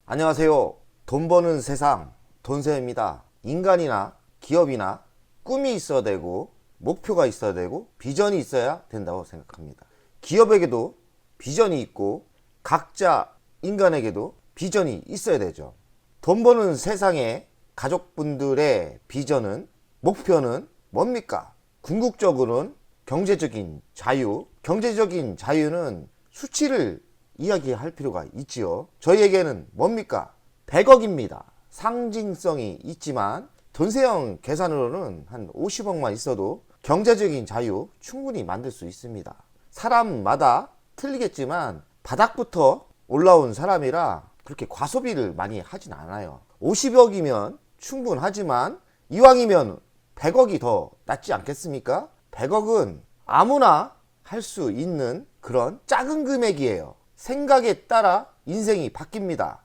안녕하세요. 돈 버는 세상 돈세입니다. 인간이나 기업이나 꿈이 있어야 되고 목표가 있어야 되고 비전이 있어야 된다고 생각합니다. 기업에게도 비전이 있고 각자 인간에게도 비전이 있어야 되죠. 돈 버는 세상의 가족분들의 비전은 목표는 뭡니까? 궁극적으로는 경제적인 자유. 경제적인 자유는 수치를 이야기할 필요가 있지요. 저희에게는 뭡니까? 100억입니다. 상징성이 있지만 돈세형 계산으로는 한 50억만 있어도 경제적인 자유 충분히 만들 수 있습니다. 사람마다 틀리겠지만 바닥부터 올라온 사람이라 그렇게 과소비를 많이 하진 않아요. 50억이면 충분하지만 이왕이면 100억이 더 낫지 않겠습니까? 100억은 아무나 할 수 있는 그런 작은 금액이에요. 생각에 따라 인생이 바뀝니다.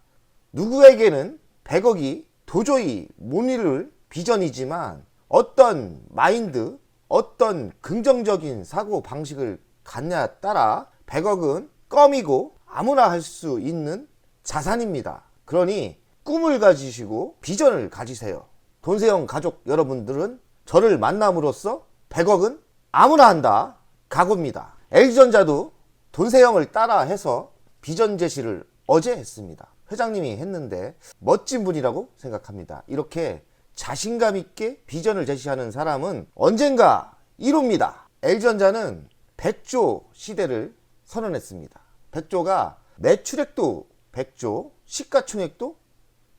누구에게는 100억이 도저히 못 이룰 비전이지만 어떤 마인드, 어떤 긍정적인 사고 방식을 갖냐에 따라 100억은 껌이고 아무나 할 수 있는 자산입니다. 그러니 꿈을 가지시고 비전을 가지세요. 돈세형 가족 여러분들은 저를 만남으로써 100억은 아무나 한다 각오입니다. LG전자도 돈세형을 따라 해서 비전 제시를 어제 했습니다. 회장님이 했는데 멋진 분이라고 생각합니다. 이렇게 자신감 있게 비전을 제시하는 사람은 언젠가 이룹니다. LG전자는 100조 시대를 선언했습니다. 100조가 매출액도 100조, 시가총액도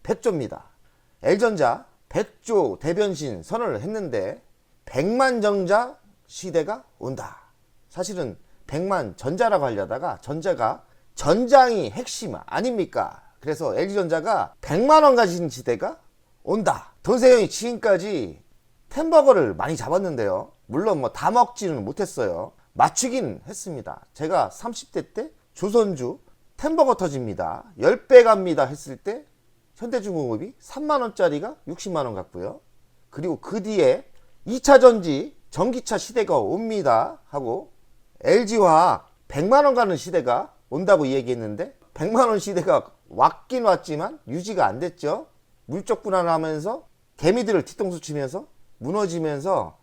100조입니다. LG전자 100조 대변신 선언을 했는데 100만 정자 시대가 온다. 사실은 100만 전자라고 하려다가 전자가 전장이 핵심 아닙니까? 그래서 LG전자가 100만원 가진 시대가 온다. 돈세형이 지금까지 템버거를 많이 잡았는데요. 물론 뭐 다 먹지는 못했어요. 맞추긴 했습니다. 제가 30대 때 조선주 템버거 터집니다. 10배 갑니다 했을 때 현대중공업이 3만원짜리가 60만원 갔고요. 그리고 그 뒤에 2차전지 전기차 시대가 옵니다 하고 LG화학 100만원 가는 시대가 온다고 얘기했는데 100만원 시대가 왔긴 왔지만 유지가 안 됐죠. 물적 불안하면서 개미들을 뒤통수 치면서 무너지면서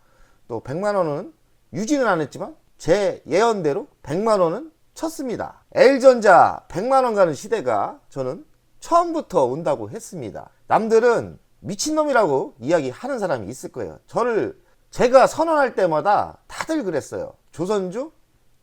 또 100만원은 유지는 안 했지만 제 예언대로 100만원은 쳤습니다. L전자 100만원 가는 시대가 저는 처음부터 온다고 했습니다. 남들은 미친놈이라고 이야기하는 사람이 있을 거예요. 제가 선언할 때마다 다들 그랬어요. 조선주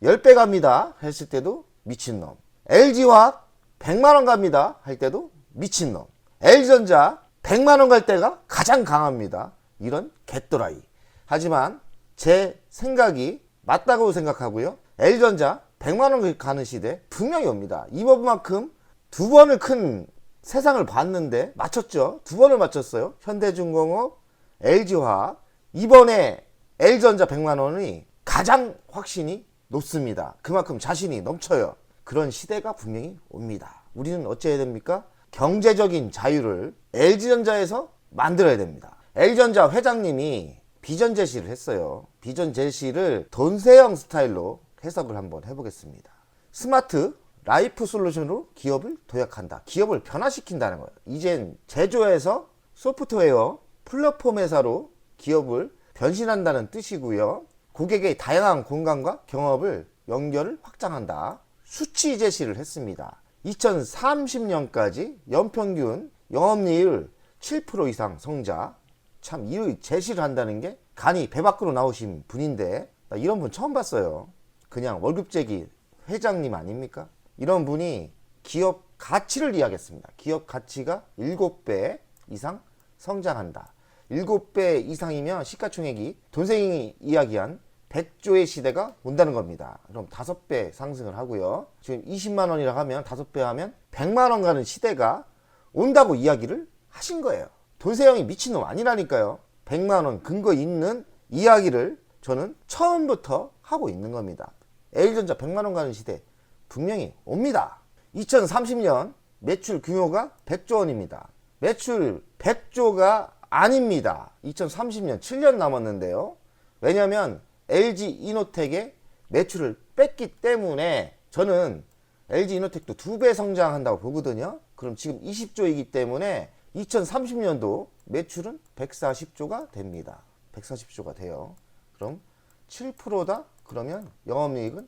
10배 갑니다 했을 때도 미친놈, LG화학 100만원 갑니다 할 때도 미친놈, L전자 100만원 갈 때가 가장 강합니다. 이런 개또라이. 하지만 제 생각이 맞다고 생각하고요. L전자 100만원 가는 시대 분명히 옵니다. 이번만큼 두 번을 큰 세상을 봤는데 맞췄죠. 두 번을 맞췄어요. 현대중공업, LG화학. 이번에 L전자 100만원이 가장 확신이 높습니다. 그만큼 자신이 넘쳐요. 그런 시대가 분명히 옵니다. 우리는 어찌해야 됩니까? 경제적인 자유를 LG전자에서 만들어야 됩니다. L전자 회장님이 비전 제시를 했어요. 비전 제시를 돈세형 스타일로 해석을 한번 해보겠습니다. 스마트 라이프 솔루션으로 기업을 도약한다. 기업을 변화시킨다는 거예요. 이젠 제조에서 소프트웨어 플랫폼 회사로 기업을 변신한다는 뜻이고요. 고객의 다양한 공간과 경험을 연결을 확장한다. 수치 제시를 했습니다. 2030년까지 연평균 영업이익 7% 이상 성장. 참 이 제시를 한다는 게 간이 배 밖으로 나오신 분인데 나 이런 분 처음 봤어요. 그냥 월급쟁이 회장님 아닙니까? 이런 분이 기업 가치를 이야기했습니다. 기업 가치가 7배 이상 성장한다. 7배 이상이면 시가총액이 돈생이 이야기한 100조의 시대가 온다는 겁니다. 그럼 5배 상승을 하고요. 지금 20만원이라 하면 5배 하면 100만원 가는 시대가 온다고 이야기를 하신 거예요. 돈세형이 미친놈 아니라니까요. 100만원 근거 있는 이야기를 저는 처음부터 하고 있는 겁니다. L전자 100만원 가는 시대 분명히 옵니다. 2030년 매출 규모가 100조 원입니다. 매출 100조가 아닙니다. 2030년 7년 남았는데요. 왜냐하면 LG이노텍의 매출을 뺐기 때문에 저는 LG이노텍도 2배 성장한다고 보거든요. 그럼 지금 20조이기 때문에 2030년도 매출은 140조가 됩니다. 140조가 돼요. 그럼 7%다? 그러면 영업이익은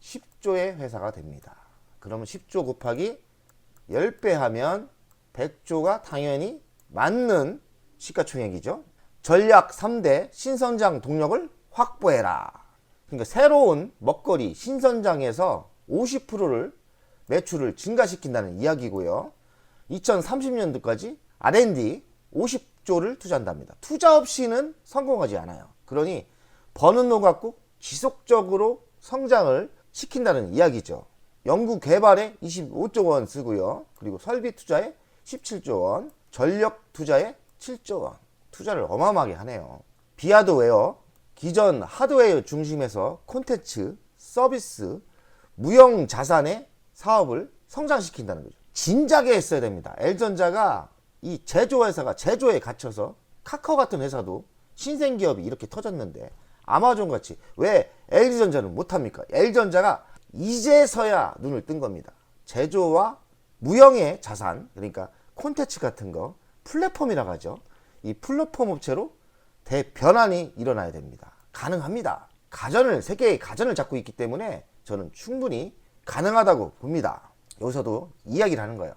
10조의 회사가 됩니다. 그러면 10조 곱하기 10배 하면 100조가 당연히 맞는 시가총액이죠. 전략 3대 신선장 동력을 확보해라. 그러니까 새로운 먹거리 신선장에서 50%를 매출을 증가시킨다는 이야기고요. 2030년도까지 R&D 50조를 투자한답니다. 투자 없이는 성공하지 않아요. 그러니 버는 돈 갖고 지속적으로 성장을 시킨다는 이야기죠. 연구 개발에 25조 원 쓰고요. 그리고 설비 투자에 17조 원, 전력 투자에 7조 원. 투자를 어마어마하게 하네요. 비하드웨어, 기존 하드웨어 중심에서 콘텐츠, 서비스, 무형 자산의 사업을 성장시킨다는 거죠. 진작에 했어야 됩니다. L전자가 이 제조회사가 제조에 갇혀서 카카오 같은 회사도 신생기업이 이렇게 터졌는데 아마존 같이 왜 LG전자는 못합니까? L전자가 이제서야 눈을 뜬 겁니다. 제조와 무형의 자산, 그러니까 콘텐츠 같은 거 플랫폼이라고 하죠. 이 플랫폼 업체로 대변환이 일어나야 됩니다. 가능합니다. 세계의 가전을 잡고 있기 때문에 저는 충분히 가능하다고 봅니다. 여기서도 이야기를 하는 거예요.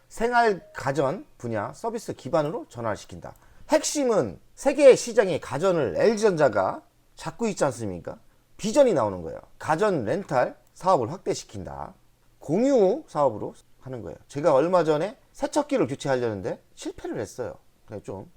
생활 가전 분야 서비스 기반으로 전환을 시킨다. 핵심은 세계 시장의 가전을 LG전자가 잡고 있지 않습니까? 비전이 나오는 거예요. 가전 렌탈 사업을 확대시킨다. 공유 사업으로 하는 거예요. 제가 얼마 전에 세척기를 교체하려는데 실패를 했어요. 그래 좀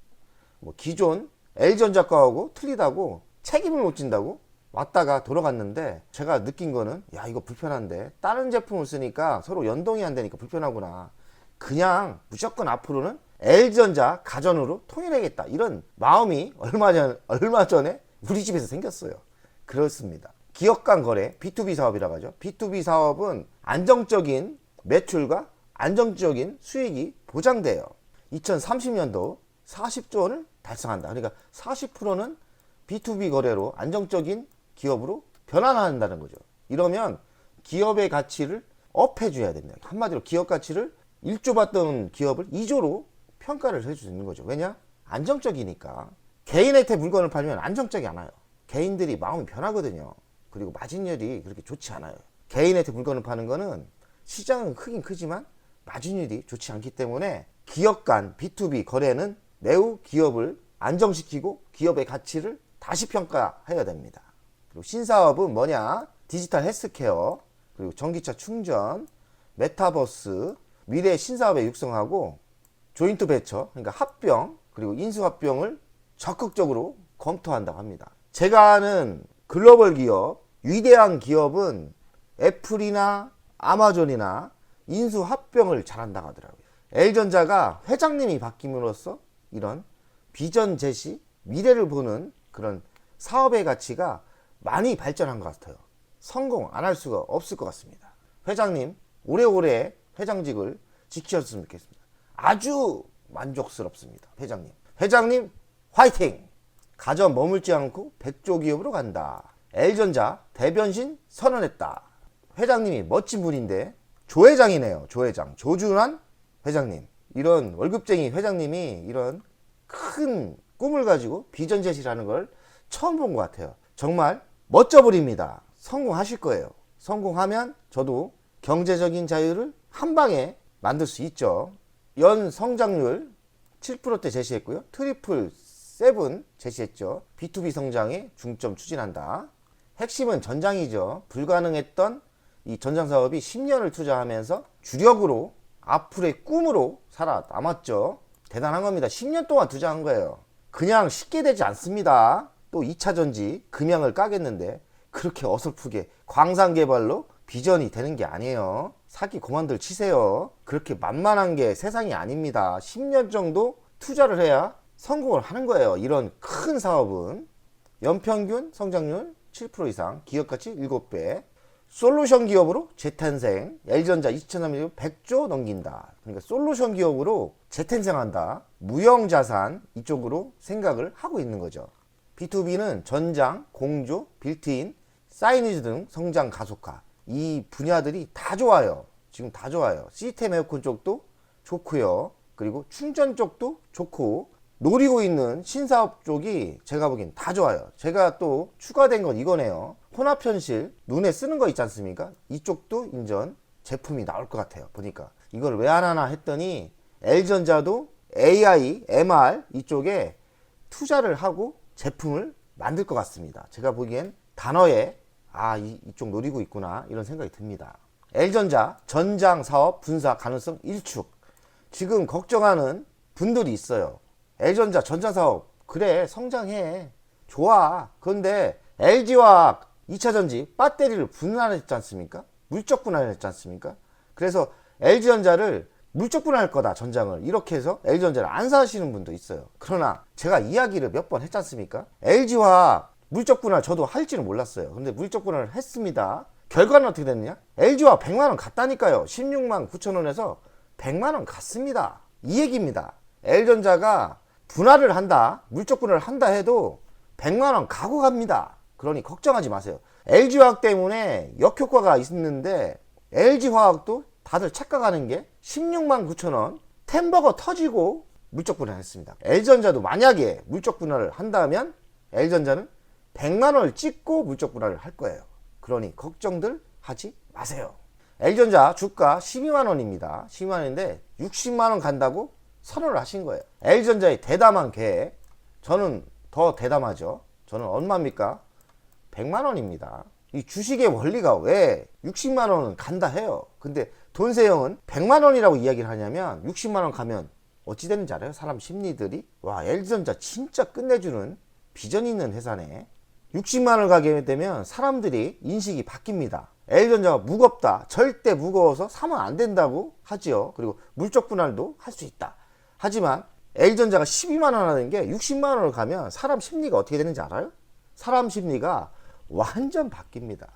기존 LG전자 거하고 틀리다고 책임을 못 진다고 왔다가 돌아갔는데 제가 느낀 거는 야 이거 불편한데 다른 제품을 쓰니까 서로 연동이 안 되니까 불편하구나. 그냥 무조건 앞으로는 LG전자 가전으로 통일하겠다. 이런 마음이 얼마 전에 우리 집에서 생겼어요. 그렇습니다. 기업 간 거래 B2B 사업이라고 하죠. B2B 사업은 안정적인 매출과 안정적인 수익이 보장돼요. 2030년도 40조 원을 달성한다. 그러니까 40%는 B2B 거래로 안정적인 기업으로 변환한다는 거죠. 이러면 기업의 가치를 업해줘야 됩니다. 한마디로 기업 가치를 1조 받던 기업을 2조로 평가를 해줄 수 있는 거죠. 왜냐? 안정적이니까. 개인한테 물건을 팔면 안정적이 않아요. 개인들이 마음이 변하거든요. 그리고 마진율이 그렇게 좋지 않아요. 개인한테 물건을 파는 거는 시장은 크긴 크지만 마진율이 좋지 않기 때문에 기업 간 B2B 거래는 매우 기업을 안정시키고 기업의 가치를 다시 평가해야 됩니다. 그리고 신사업은 뭐냐? 디지털 헬스케어, 그리고 전기차 충전, 메타버스, 미래 신사업에 육성하고 조인트 베처, 그러니까 합병, 그리고 인수합병을 적극적으로 검토한다고 합니다. 제가 아는 글로벌 기업, 위대한 기업은 애플이나 아마존이나 인수합병을 잘한다고 하더라고요. L전자가 회장님이 바뀜으로써 이런 비전 제시, 미래를 보는 그런 사업의 가치가 많이 발전한 것 같아요. 성공 안 할 수가 없을 것 같습니다. 회장님 오래오래 회장직을 지키셨으면 좋겠습니다. 아주 만족스럽습니다. 회장님 화이팅! 가전 머물지 않고 100조 기업으로 간다. L전자 대변신 선언했다. 회장님이 멋진 분인데 조회장이네요. 조준환 회장님. 이런 월급쟁이 회장님이 이런 큰 꿈을 가지고 비전 제시라는 걸 처음 본 것 같아요. 정말 멋져 보입니다. 성공하실 거예요. 성공하면 저도 경제적인 자유를 한 방에 만들 수 있죠. 연 성장률 7%대 제시했고요. 트리플 7 제시했죠. B2B 성장에 중점 추진한다. 핵심은 전장이죠. 불가능했던 이 전장 사업이 10년을 투자하면서 주력으로 앞으로의 꿈으로 살아남았죠. 대단한 겁니다. 10년 동안 투자한 거예요. 그냥 쉽게 되지 않습니다. 또 2차 전지 금양을 까겠는데 그렇게 어설프게 광산 개발로 비전이 되는 게 아니에요. 사기 그만들 치세요. 그렇게 만만한 게 세상이 아닙니다. 10년 정도 투자를 해야 성공을 하는 거예요. 이런 큰 사업은 연평균 성장률 7% 이상, 기업가치 7배, 솔루션 기업으로 재탄생, L전자 2030년 100조 넘긴다. 그러니까 솔루션 기업으로 재탄생한다. 무형자산 이쪽으로 생각을 하고 있는 거죠. B2B는 전장, 공조, 빌트인, 사이니지 등 성장 가속화. 이 분야들이 다 좋아요. 지금 다 좋아요. 시스템 에어컨 쪽도 좋고요. 그리고 충전 쪽도 좋고, 노리고 있는 신사업 쪽이 제가 보기엔 다 좋아요. 제가 또 추가된 건 이거네요. 혼합 현실 눈에 쓰는 거 있지 않습니까? 이쪽도 인전 제품이 나올 것 같아요. 보니까 이걸 왜 안 하나 했더니 L전자도 AI, MR 이쪽에 투자를 하고 제품을 만들 것 같습니다. 제가 보기엔 단어에 이쪽 노리고 있구나 이런 생각이 듭니다. L전자 전장 사업 분사 가능성 1축. 지금 걱정하는 분들이 있어요. L전자 전장 사업 그래 성장해 좋아. 그런데 LG화학 2차전지 배터리를 분할했지 않습니까? 물적 분할했지 않습니까? 그래서 LG전자를 물적 분할할 거다 전장을 이렇게 해서 LG전자를 안 사시는 분도 있어요. 그러나 제가 이야기를 몇 번 했지 않습니까? LG화학 물적 분할 저도 할지는 몰랐어요. 근데 물적 분할을 했습니다. 결과는 어떻게 됐느냐? LG화학 100만원 갔다니까요. 16만 9천원에서 100만원 갔습니다. 이 얘기입니다. L전자가 분할을 한다, 물적 분할을 한다 해도 100만원 가고 갑니다. 그러니 걱정하지 마세요. LG화학 때문에 역효과가 있는데 LG화학도 다들 착각하는 게 16만 9천원 템버거 터지고 물적 분할 했습니다. L전자도 만약에 물적 분할을 한다면 L전자는 100만원을 찍고 물적 분할을 할 거예요. 그러니 걱정들 하지 마세요. L전자 주가 12만원입니다. 12만원인데 60만원 간다고 선언을 하신 거예요. L전자의 대담한 계획. 저는 더 대담하죠. 저는 얼마입니까? 100만원입니다. 이 주식의 원리가 왜 60만원은 간다 해요. 근데 돈세형은 100만원이라고 이야기를 하냐면 60만원 가면 어찌 되는지 알아요? 사람 심리들이 와 L전자 진짜 끝내주는 비전 있는 회사네. 60만원을 가게 되면 사람들이 인식이 바뀝니다. L전자가 무겁다. 절대 무거워서 사면 안 된다고 하지요. 그리고 물적 분할도 할 수 있다. 하지만 L전자가 12만원 하는 게 60만원을 가면 사람 심리가 어떻게 되는지 알아요? 사람 심리가 완전 바뀝니다.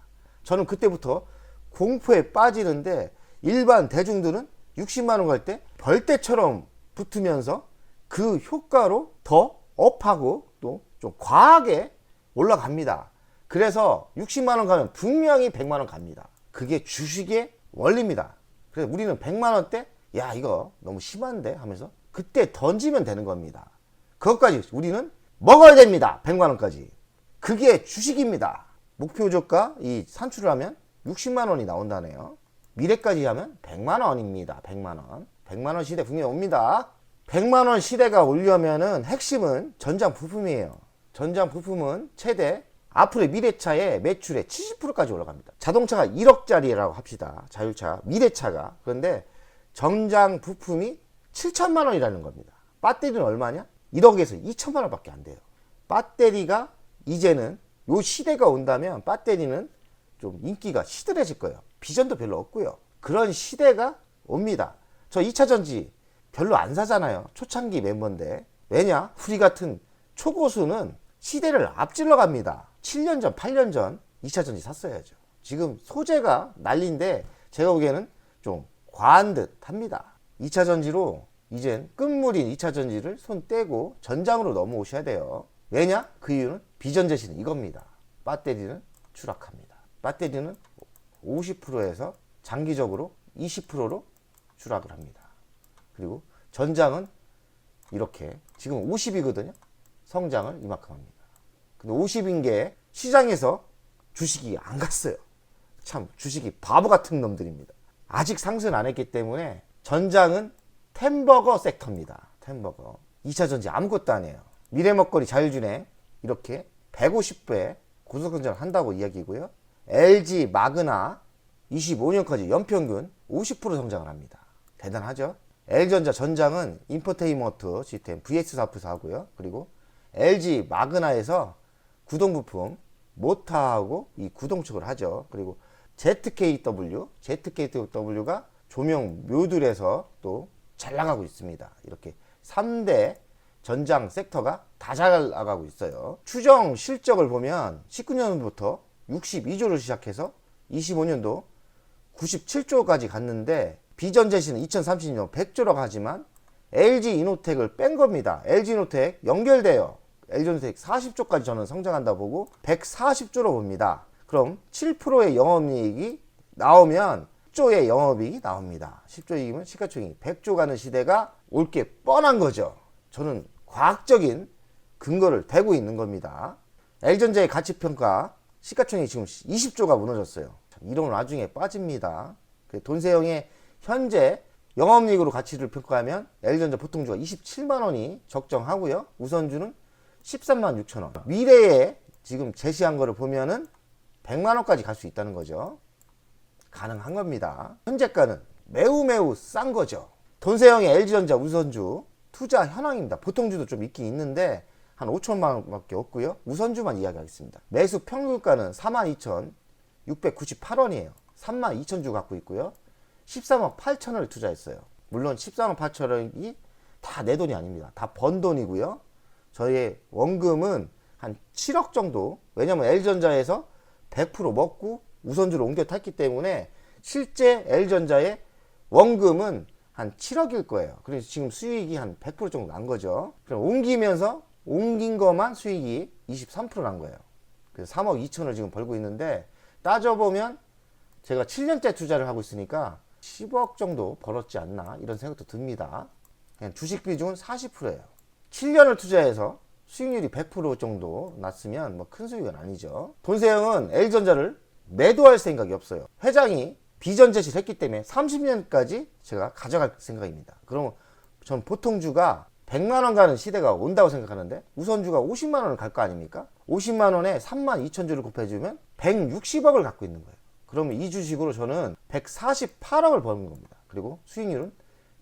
저는 그때부터 공포에 빠지는데 일반 대중들은 60만원 갈 때 벌떼처럼 붙으면서 그 효과로 더 업하고 또 좀 과하게 올라갑니다. 그래서 60만원 가면 분명히 100만원 갑니다. 그게 주식의 원리입니다. 그래서 우리는 100만원 때 야 이거 너무 심한데 하면서 그때 던지면 되는 겁니다. 그것까지 우리는 먹어야 됩니다. 100만원까지. 그게 주식입니다. 목표 주가 이 산출을 하면 60만원이 나온다네요. 미래까지 하면 100만원입니다. 100만원. 100만원 시대 분명히 옵니다. 100만원 시대가 오려면은 핵심은 전장 부품이에요. 전장 부품은 최대 앞으로의 미래차의 매출의 70%까지 올라갑니다. 자동차가 1억짜리라고 합시다. 자율차, 미래차가. 그런데 전장 부품이 7천만 원이라는 겁니다. 배터리는 얼마냐? 1억에서 2천만 원밖에 안 돼요. 배터리가 이제는 요 시대가 온다면 배터리는 좀 인기가 시들해질 거예요. 비전도 별로 없고요. 그런 시대가 옵니다. 저 2차전지 별로 안 사잖아요. 초창기 멤버인데. 왜냐? 우리 같은 초고수는 시대를 앞질러 갑니다. 7년 전, 8년 전 2차전지 샀어야죠. 지금 소재가 난리인데 제가 보기에는 좀 과한 듯 합니다. 2차전지로 이젠 끝물인 2차전지를 손 떼고 전장으로 넘어오셔야 돼요. 왜냐? 그 이유는 비전 제시는 이겁니다. 배터리는 추락합니다. 배터리는 50%에서 장기적으로 20%로 추락을 합니다. 그리고 전장은 이렇게 지금 50이거든요. 성장을 이만큼 합니다. 근데 50인 게 시장에서 주식이 안 갔어요. 참 주식이 바보 같은 놈들입니다. 아직 상승 안 했기 때문에 전장은 템버거 섹터입니다. 템버거. 2차전지 아무것도 안 해요. 미래먹거리 자율주행 이렇게 150배 고속성장을 한다고 이야기고요. LG 마그나 25년까지 연평균 50% 성장을 합니다. 대단하죠? L전자 전장은 인포테인먼트 시스템 VS4F 하고요. 그리고 LG 마그나에서 구동부품 모터하고 이 구동축을 하죠. 그리고 ZKW가 조명 모듈에서 또 잘 나가고 있습니다. 이렇게 3대 전장 섹터가 다 잘 나가고 있어요. 추정 실적을 보면 19년부터 62조를 시작해서 25년도 97조까지 갔는데 비전 제시는 2030년 100조라고 하지만 LG 이노텍을 뺀 겁니다. LG 이노텍 연결돼요. LG 이노텍 40조까지 저는 성장한다 보고 140조로 봅니다. 그럼 7%의 영업이익이 나오면 10조의 영업이익이 나옵니다. 10조이익이면 시가총액이 100조 가는 시대가 올 게 뻔한 거죠. 저는 과학적인 근거를 대고 있는 겁니다. L전자의 가치평가 시가총액이 지금 20조가 무너졌어요. 이런 와중에 빠집니다. 돈세영의 현재 영업이익으로 가치를 평가하면 L전자 보통주가 27만 원이 적정하고요. 우선주는 13만 6천 원. 미래에 지금 제시한 거를 보면은 100만 원까지 갈 수 있다는 거죠. 가능한 겁니다. 현재가는 매우 싼 거죠. 돈세영의 LG전자 우선주 투자 현황입니다. 보통주도 좀 있긴 있는데 한 5천만 원밖에 없고요. 우선주만 이야기하겠습니다. 매수 평균가는 42,698원이에요. 32,000주 갖고 있고요. 13억 8천원을 투자했어요. 물론 13억 8천원이 다 내 돈이 아닙니다. 다 번 돈이고요. 저희의 원금은 한 7억 정도. 왜냐면 L전자에서 100% 먹고 우선주로 옮겨 탔기 때문에 실제 L전자의 원금은 한 7억일 거예요. 그래서 지금 수익이 한 100% 정도 난 거죠. 그럼 옮기면서 옮긴 것만 수익이 23% 난 거예요. 그래서 3억 2천을 지금 벌고 있는데 따져보면 제가 7년째 투자를 하고 있으니까 10억 정도 벌었지 않나 이런 생각도 듭니다. 그냥 주식 비중은 40%예요. 7년을 투자해서 수익률이 100% 정도 났으면 뭐 큰 수익은 아니죠. 돈세영은 L전자를 매도할 생각이 없어요. 회장이 비전 제시를 했기 때문에 30년까지 제가 가져갈 생각입니다. 그러면 전 보통주가 100만 원 가는 시대가 온다고 생각하는데 우선주가 50만 원을 갈 거 아닙니까? 50만 원에 3만 2천 주를 곱해주면 160억을 갖고 있는 거예요. 그러면 이 주식으로 저는 148억을 버는 겁니다. 그리고 수익률은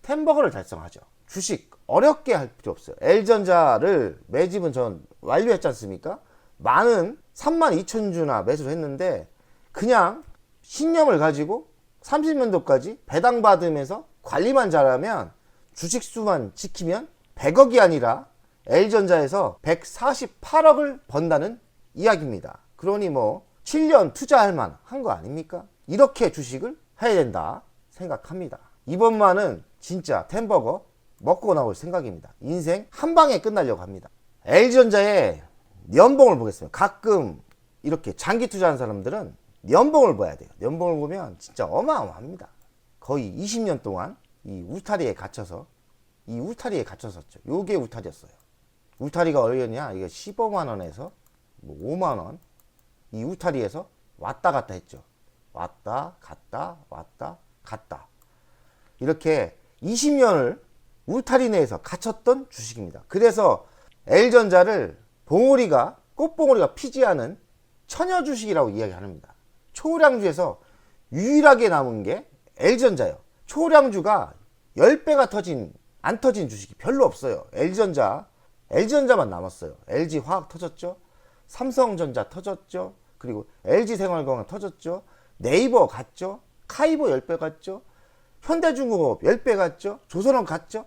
10버거를 달성하죠. 주식 어렵게 할 필요 없어요. L전자를 매집은 전 완료했지 않습니까? 많은 3만 2천 주나 매수를 했는데 그냥 신념을 가지고 30년도까지 배당받으면서 관리만 잘하면 주식수만 지키면 100억이 아니라 L전자에서 148억을 번다는 이야기입니다. 그러니 뭐 7년 투자할 만한 거 아닙니까? 이렇게 주식을 해야 된다 생각합니다. 이번만은 진짜 10버거 먹고 나올 생각입니다. 인생 한 방에 끝나려고 합니다. L전자의 연봉을 보겠습니다. 가끔 이렇게 장기 투자하는 사람들은 연봉을 봐야 돼요. 연봉을 보면 진짜 어마어마합니다. 거의 20년 동안 이 울타리에 갇혔었죠. 요게 울타리였어요. 울타리가 얼마냐? 이게 15만 원에서 뭐 5만 원. 이 울타리에서 왔다 갔다 했죠. 왔다 갔다 왔다 갔다. 이렇게 20년을 울타리 내에서 갇혔던 주식입니다. 그래서 L전자를 꽃봉오리가 피지 않은 처녀 주식이라고 이야기합니다. 초량주에서 유일하게 남은 게 L전자예요. 초량주가 10배가 안 터진 주식이 별로 없어요. L전자만 남았어요. LG화학 터졌죠. 삼성전자 터졌죠. 그리고 LG생활건강 터졌죠. 네이버 갔죠. 카이버 10배 갔죠. 현대중공업 10배 갔죠. 조선업 갔죠.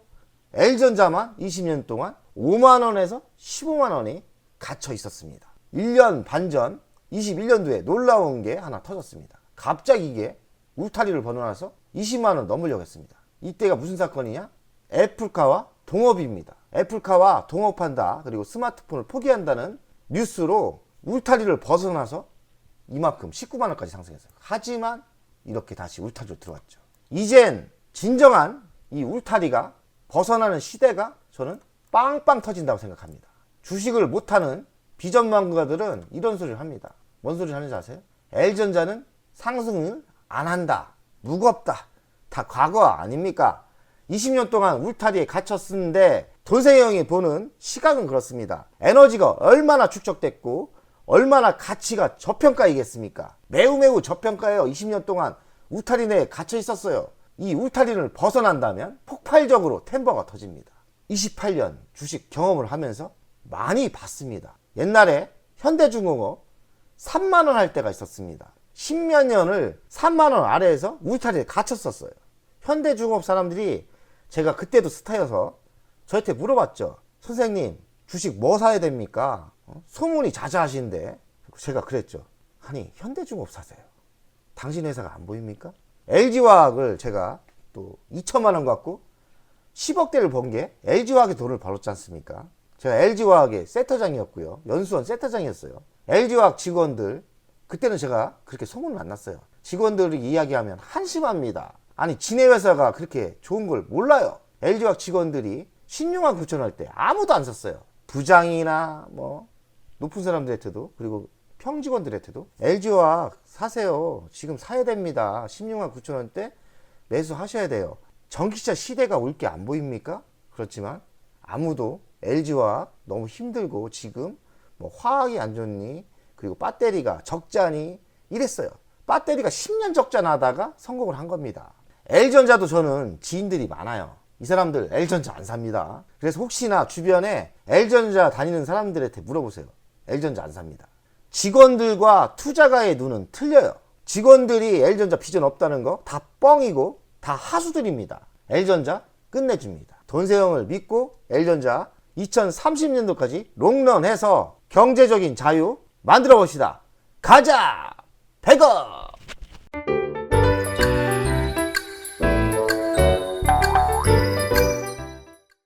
L전자만 20년 동안 5만원에서 15만원이 갇혀 있었습니다. 1년 반 전 21년도에 놀라운 게 하나 터졌습니다. 갑자기 이게 울타리를 벗어나서 20만원 넘으려고 했습니다. 이때가 무슨 사건이냐? 애플카와 동업입니다. 애플카와 동업한다. 그리고 스마트폰을 포기한다는 뉴스로 울타리를 벗어나서 이만큼 19만원까지 상승했어요. 하지만 이렇게 다시 울타리로 들어왔죠. 이젠 진정한 이 울타리가 벗어나는 시대가 저는 빵빵 터진다고 생각합니다. 주식을 못하는 비전망가들은 이런 소리를 합니다. 뭔 소리를 하는지 아세요? L전자는 상승을 안 한다. 무겁다. 다 과거 아닙니까? 20년 동안 울타리에 갇혔는데 돈세영이 보는 시각은 그렇습니다. 에너지가 얼마나 축적됐고 얼마나 가치가 저평가이겠습니까? 매우 저평가예요. 20년 동안 울타리 내에 갇혀 있었어요. 이 울타리를 벗어난다면 폭발적으로 템버가 터집니다. 28년 주식 경험을 하면서 많이 봤습니다. 옛날에 현대중공업 3만원 할 때가 있었습니다. 10몇 년을 3만원 아래에서 울타리에 갇혔었어요. 현대중공업 사람들이 제가 그때도 스타여서 저한테 물어봤죠. 선생님 주식 뭐 사야 됩니까? 소문이 자자하신데 제가 그랬죠. 아니 현대중공업 사세요. 당신 회사가 안 보입니까? LG화학을 제가 또 2천만원 갖고 10억대를 번 게 LG화학에 돈을 벌었지 않습니까? 제가 LG화학의 세터장이었고요. 연수원 세터장이었어요. LG화학 직원들 그때는 제가 그렇게 소문은 안 났어요. 직원들이 이야기하면 한심합니다. 아니 지네 회사가 그렇게 좋은 걸 몰라요. LG화학 직원들이 신용화 9천 할 때 아무도 안 썼어요. 부장이나 뭐 높은 사람들한테도, 그리고 평직원들한테도 LG화학 사세요. 지금 사야 됩니다. 16만 9천 원대 매수하셔야 돼요. 전기차 시대가 올 게 안 보입니까? 그렇지만 아무도 LG화학 너무 힘들고 지금 뭐 화학이 안 좋니, 그리고 배터리가 적자니 이랬어요. 배터리가 10년 적자 나다가 성공을 한 겁니다. L전자도 저는 지인들이 많아요. 이 사람들 L전자 안 삽니다. 그래서 혹시나 주변에 L전자 다니는 사람들한테 물어보세요. L전자 안 삽니다. 직원들과 투자가의 눈은 틀려요. 직원들이 L전자 비전 없다는 거 다 뻥이고 다 하수들입니다. L전자 끝내줍니다. 돈세형을 믿고 L전자 2030년도까지 롱런해서 경제적인 자유 만들어 봅시다. 가자! 100원!